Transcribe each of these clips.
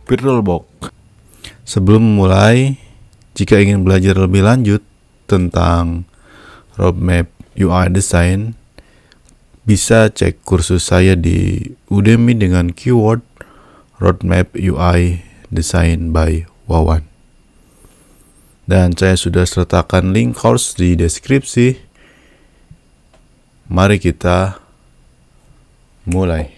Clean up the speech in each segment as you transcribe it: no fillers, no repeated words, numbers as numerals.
VirtualBox. Sebelum memulai, jika ingin belajar lebih lanjut tentang roadmap UI design, bisa cek kursus saya di Udemy dengan keyword roadmap UI design by Wawan. Dan saya sudah sertakan link course di deskripsi. Mari kita mulai.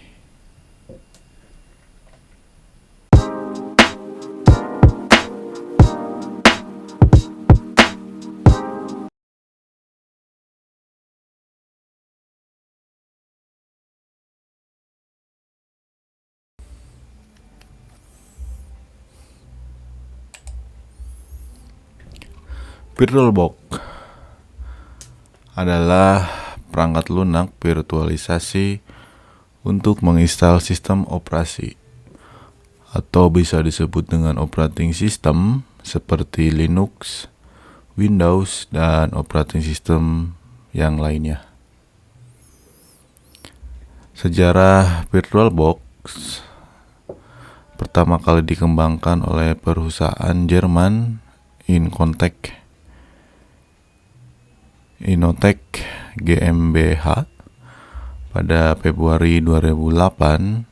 VirtualBox adalah perangkat lunak virtualisasi untuk menginstal sistem operasi, atau bisa disebut dengan operating system seperti Linux, Windows, dan operating system yang lainnya. Sejarah VirtualBox pertama kali dikembangkan oleh perusahaan Jerman Innotech GmbH pada Februari 2008,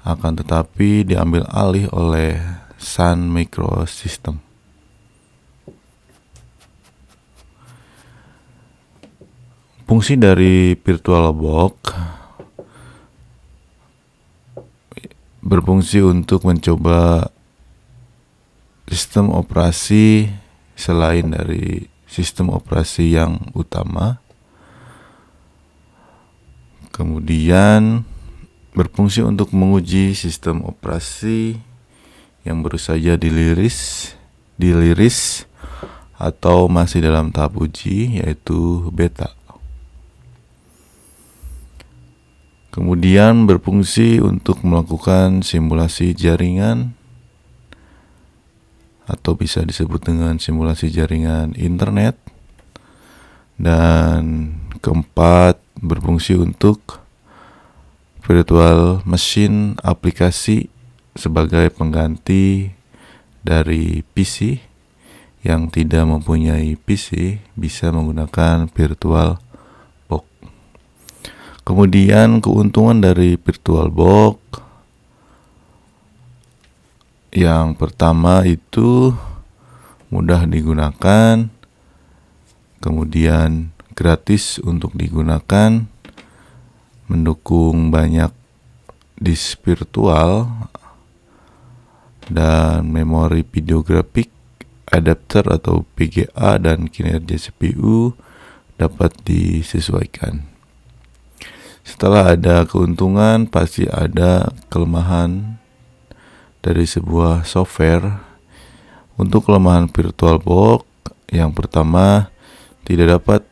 akan tetapi diambil alih oleh Sun Microsystems. Fungsi dari VirtualBox berfungsi untuk mencoba sistem operasi selain dari sistem operasi yang utama, kemudian berfungsi untuk menguji sistem operasi yang baru saja dirilis atau masih dalam tahap uji, yaitu beta. Kemudian berfungsi untuk melakukan simulasi jaringan, atau bisa disebut dengan simulasi jaringan internet. Dan keempat, berfungsi untuk virtual machine aplikasi sebagai pengganti dari PC. Yang tidak mempunyai PC bisa menggunakan VirtualBox. Kemudian keuntungan dari VirtualBox yang pertama itu mudah digunakan, kemudian gratis untuk digunakan, mendukung banyak disk virtual, dan memori video grafik, adapter atau VGA, dan kinerja CPU dapat disesuaikan. Setelah ada keuntungan, pasti ada kelemahan dari sebuah software. Untuk kelemahan VirtualBox, yang pertama, tidak dapat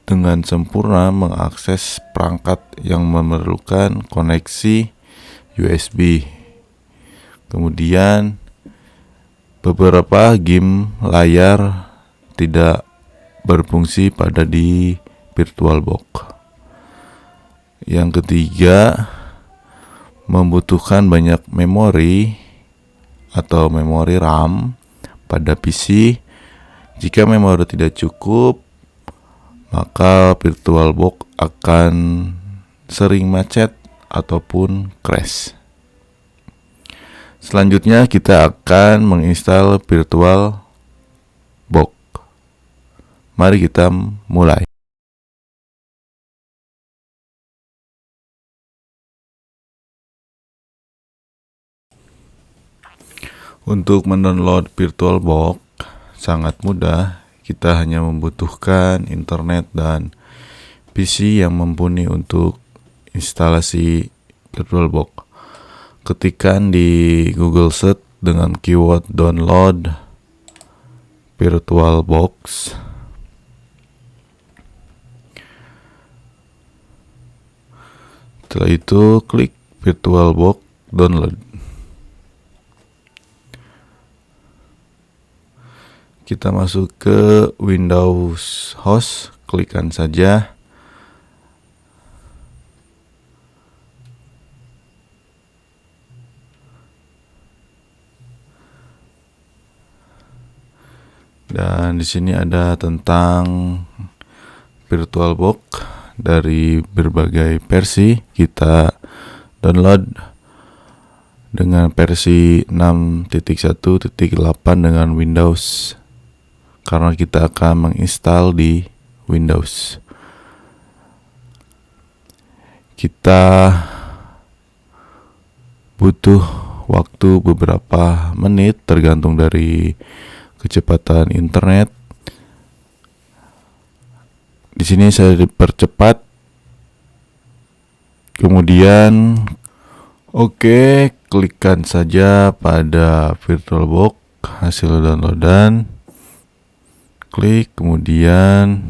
dengan sempurna mengakses perangkat yang memerlukan koneksi USB. Kemudian beberapa game layar tidak berfungsi pada di VirtualBox. Yang ketiga, membutuhkan banyak memori atau memori RAM pada PC. Jika memori tidak cukup, maka VirtualBox akan sering macet ataupun crash. Selanjutnya kita akan menginstal VirtualBox. Mari kita mulai. Untuk mendownload VirtualBox sangat mudah. Kita hanya membutuhkan internet dan PC yang mumpuni untuk instalasi VirtualBox. Ketikkan di Google Search dengan keyword download VirtualBox. Setelah itu klik VirtualBox download. Kita masuk ke Windows Host, klikkan saja. Dan di sini ada tentang VirtualBox dari berbagai versi. Kita download dengan versi 6.1.8 dengan Windows, karena kita akan menginstal di Windows. Kita butuh waktu beberapa menit tergantung dari kecepatan internet. Di sini saya dipercepat. Kemudian klikkan saja pada VirtualBox hasil downloadan. Klik, kemudian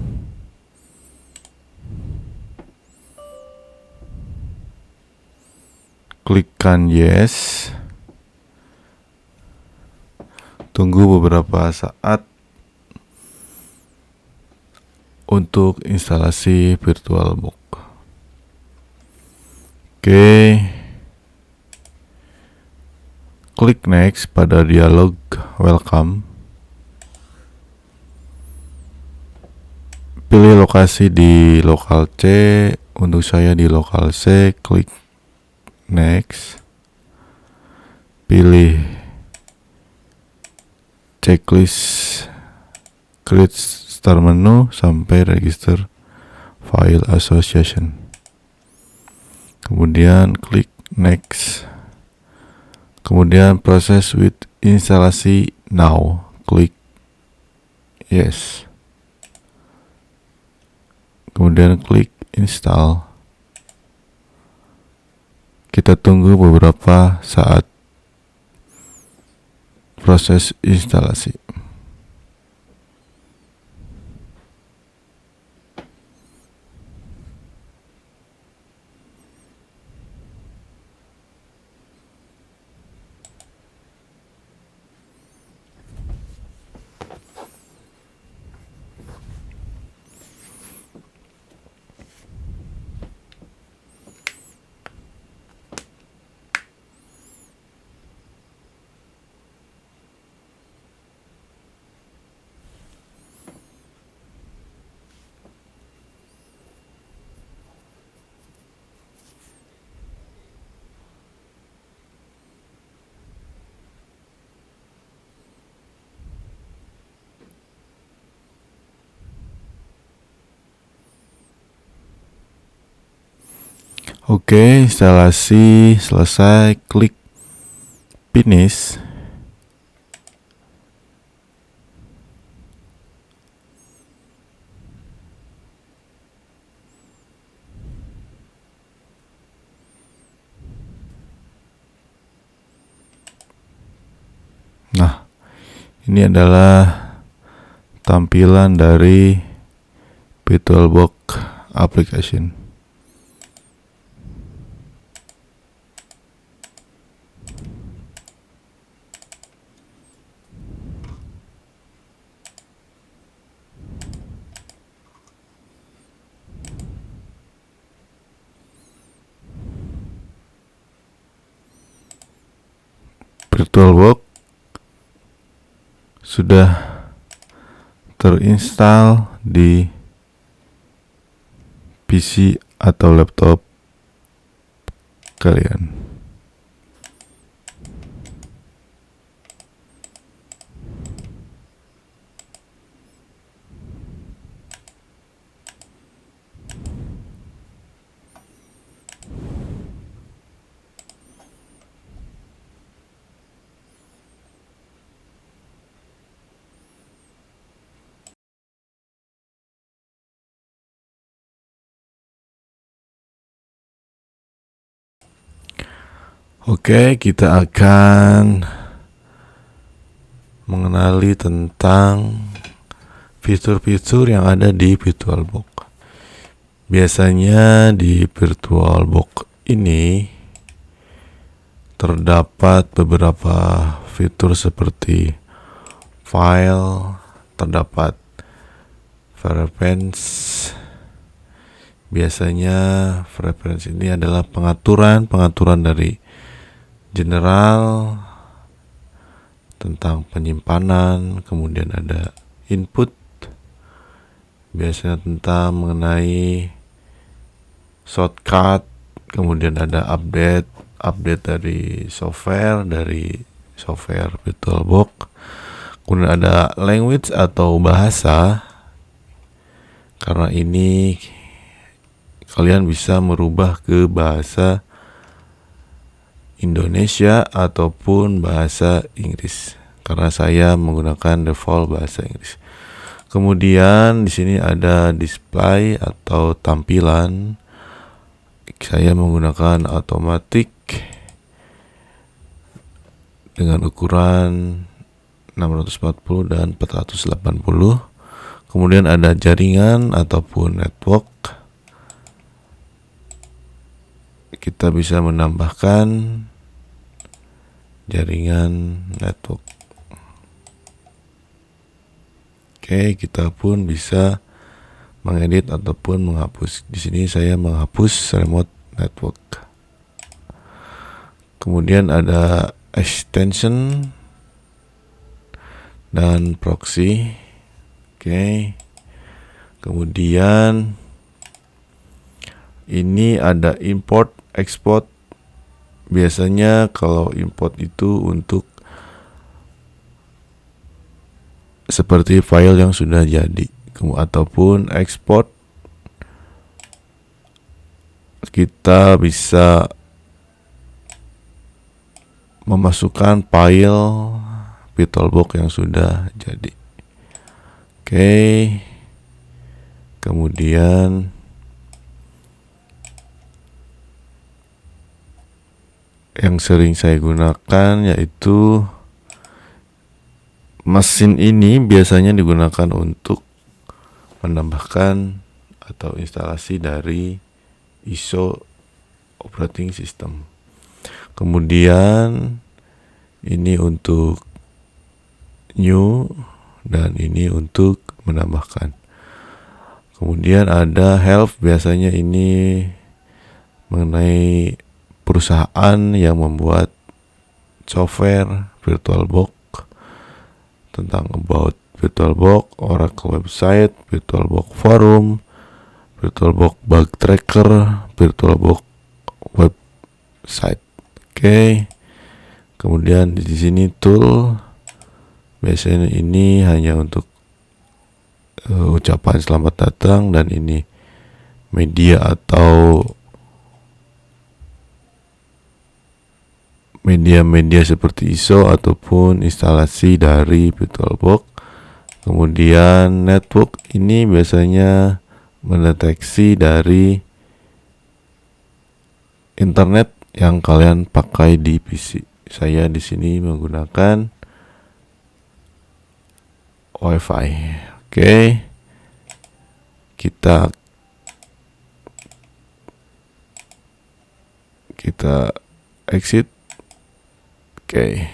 klikkan yes. Tunggu beberapa saat untuk instalasi VirtualBox. Klik next pada dialog welcome. Pilih lokasi di lokal C, untuk saya di lokal C. Klik next. Pilih checklist, create start menu sampai register file association. Kemudian klik next. Kemudian proses with instalasi now. Klik yes. Kemudian klik install. Kita tunggu beberapa saat proses instalasi. Instalasi selesai. Klik finish. Nah, ini adalah tampilan dari VirtualBox application. VirtualBox sudah terinstall di PC atau laptop kalian. Kita akan mengenali tentang fitur-fitur yang ada di VirtualBox. Biasanya di VirtualBox ini terdapat beberapa fitur seperti file, terdapat preference. Biasanya preference ini adalah pengaturan dari general tentang penyimpanan, kemudian ada input, biasanya tentang mengenai shortcut, kemudian ada update dari software VirtualBox. Kemudian ada language atau bahasa, karena ini kalian bisa merubah ke bahasa Indonesia ataupun bahasa Inggris, karena saya menggunakan default bahasa Inggris. Kemudian di sini ada display atau tampilan. Saya menggunakan automatic dengan ukuran 640 dan 480. Kemudian ada jaringan ataupun network. Kita bisa menambahkan jaringan network. Oke, kita pun bisa mengedit ataupun menghapus. Di sini saya menghapus remote network. Kemudian ada extension dan proxy. Oke. Kemudian ini ada import export. Biasanya kalau import itu untuk seperti file yang sudah jadi, ataupun export kita bisa memasukkan file VirtualBox yang sudah jadi. Oke. Kemudian yang sering saya gunakan yaitu mesin ini biasanya digunakan untuk menambahkan atau instalasi dari ISO operating system. Kemudian ini untuk new dan ini untuk menambahkan. Kemudian ada help, biasanya ini mengenai perusahaan yang membuat software VirtualBox, tentang about VirtualBox, Oracle website, VirtualBox forum, VirtualBox bug tracker, VirtualBox website. Oke. Kemudian di sini tool, biasanya ini hanya untuk ucapan selamat datang, dan ini media atau media seperti ISO ataupun instalasi dari VirtualBox. Kemudian network ini biasanya mendeteksi dari internet yang kalian pakai di PC. Saya di sini menggunakan WiFi. Oke. Kita exit. Oke.